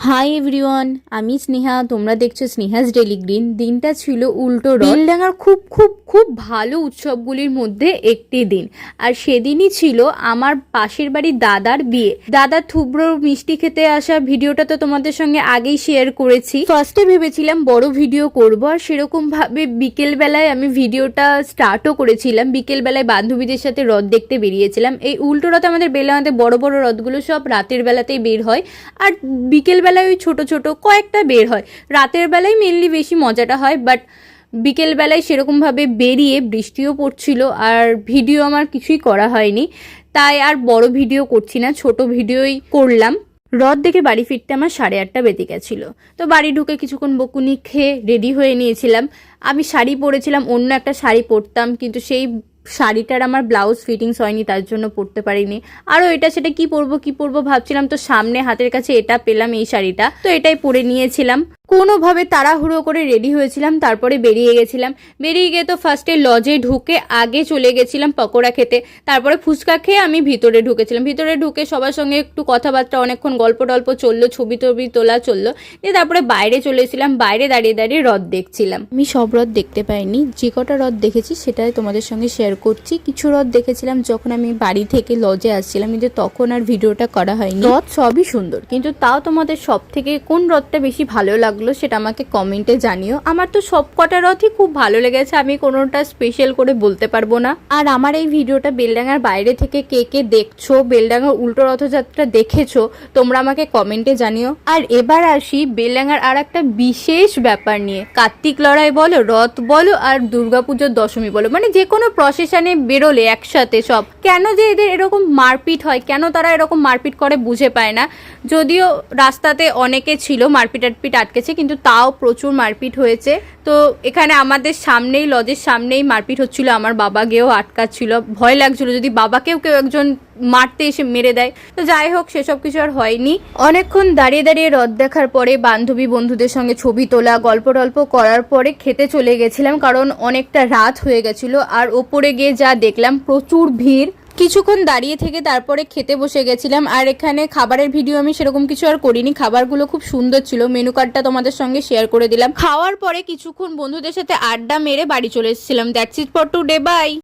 Hi everyone, আমি স্নেহা। তোমরা দেখছো স্নেহাস ডেলি গ্রিন। দিনটা ছিল উল্টো রথ। বেলডাঙার খুব খুব খুব ভালো উৎসবগুলির মধ্যে একটি দিন, আর সেদিনই ছিল আমার পাশের বাড়ির দাদার বিয়ে। দাদার থুবড়ো মিষ্টি খেতে আসা ভিডিওটা তো তোমাদের সঙ্গে আগেই শেয়ার করেছি। ফার্স্টে ভেবেছিলাম বড় ভিডিও করব, আর সেরকম ভাবে বিকেল বেলায় আমি ভিডিওটা স্টার্টও করেছিলাম। বিকেল বেলায় বান্ধবীদের সাথে রথ দেখতে বেরিয়েছিলাম। এই উল্টো রথ আমাদের বেলডাঙাতে বড় বড় রথগুলো সব রাতের বেলাতেই বের হয়, আর বিকেল বেলায় ওই ছোট ছোট কয়েকটা বের হয়। রাতের বেলায় মেনলি বেশি মজাটা হয়, বাট বিকেল বেলায় সেরকমভাবে বেরিয়ে বৃষ্টিও পড়ছিল, আর ভিডিও আমার কিছুই করা হয়নি, তাই আর বড় ভিডিও করছি না, ছোট ভিডিওই করলাম। রথ দেখে বাড়ি ফিরতে আমার 8:30 বেজে গেছিলো। তো বাড়ি ঢুকে কিছুক্ষণ বকুনি খেয়ে রেডি হয়ে নিয়েছিলাম। আমি শাড়ি পরেছিলাম, অন্য একটা শাড়ি পরতাম, কিন্তু সেই শাড়িটার আমার ব্লাউজ ফিটিংস হয়নি, তার জন্য পরতে পারিনি। আরও এটা সেটা কি পরবো ভাবছিলাম, তো সামনে হাতের কাছে এটা পেলাম, এই শাড়িটা, তো এটাই পরে নিয়েছিলাম। কোনোভাবে তাড়াহুড়ো করে রেডি হয়েছিলাম, তারপরে বেরিয়ে গেছিলাম। বেরিয়ে গিয়ে তো ফার্স্টে লজে ঢুকে আগে চলে গেছিলাম পকোড়া খেতে, তারপরে ফুচকা খেয়ে আমি ভিতরে ঢুকেছিলাম। ভিতরে ঢুকে সবার সঙ্গে একটু কথাবার্তা, অনেকক্ষণ গল্প টল্প চললো, ছবি টবি তোলা চললো, দিয়ে তারপরে বাইরে চলে এসেছিলাম। বাইরে দাঁড়িয়ে দাঁড়িয়ে রথ দেখছিলাম। আমি সব রথ দেখতে পাইনি, যে কটা রথ দেখেছি সেটাই তোমাদের সঙ্গে শেয়ার করছি। কিছু রথ দেখেছিলাম যখন আমি বাড়ি থেকে লজে আসছিলাম, কিন্তু তখন আর ভিডিওটা করা হয়নি। রথ সবই সুন্দর, কিন্তু তাও তোমাদের সব থেকে কোন রথটা বেশি ভালো লাগলো সেটা আমাকে কমেন্টে জানিও। আমার তো সব কটা রথই খুব ভালো লেগেছে, আমি কোনোটা স্পেশাল করে বলতে পারবো না। আর আমার এই ভিডিওটা বেলডাঙার বাইরে থেকে কে কে দেখছো, বেলডাঙার উল্টো রথযাত্রা দেখেছো, তোমরা আমাকে কমেন্টে জানিও। আর এবার আসি বেলডাঙার আর একটা বিশেষ ব্যাপার নিয়ে। কার্তিক লড়াই বলো, রথ বলো, আর দুর্গাপুজোর দশমী বলো, মানে যে কোনো প্রসেশনে বেরোলে একসাথে সব, কেন যে এদের এরকম মারপিট হয়, কেন তারা এরকম মারপিট করে বুঝে পায় না। যদিও রাস্তাতে অনেকে ছিল, মারপিট আটকেছে, কিন্তু তাও প্রচুর মারপিট হয়েছে। তো এখানে আমাদের সামনেই, লজের সামনেই মারপিট হচ্ছিল, আমার বাবা গিয়েও আটকাচ্ছিল, ভয় লাগছিল যদি বাবাকেও কেউ একজন মারতে এসে মেরে দেয়। তো যাই হোক, সেসব কিছু আর হয়নি। অনেকক্ষণ দাঁড়িয়ে দাঁড়িয়ে রথ দেখার পরে বান্ধবী বন্ধুদের সঙ্গে ছবি তোলা, গল্প টল্প করার পরে খেতে চলে গেছিলাম, কারণ অনেকটা রাত হয়ে গেছিল। আর ওপরে গিয়ে যা দেখলাম, প্রচুর ভিড়। কিছুক্ষণ দাঁড়িয়ে থেকে তারপরে খেতে বসে গেছিলাম। আর এখানে খাবারের ভিডিও আমি সেরকম কিছু আর করিনি, খাবারগুলো খুব সুন্দর ছিল, মেনু কার্ডটা তোমাদের সঙ্গে শেয়ার করে দিলাম। খাওয়ার পরে কিছুক্ষণ বন্ধুদের সাথে আড্ডা মেরে বাড়ি চলে এসেছিলাম। That's it for today, by.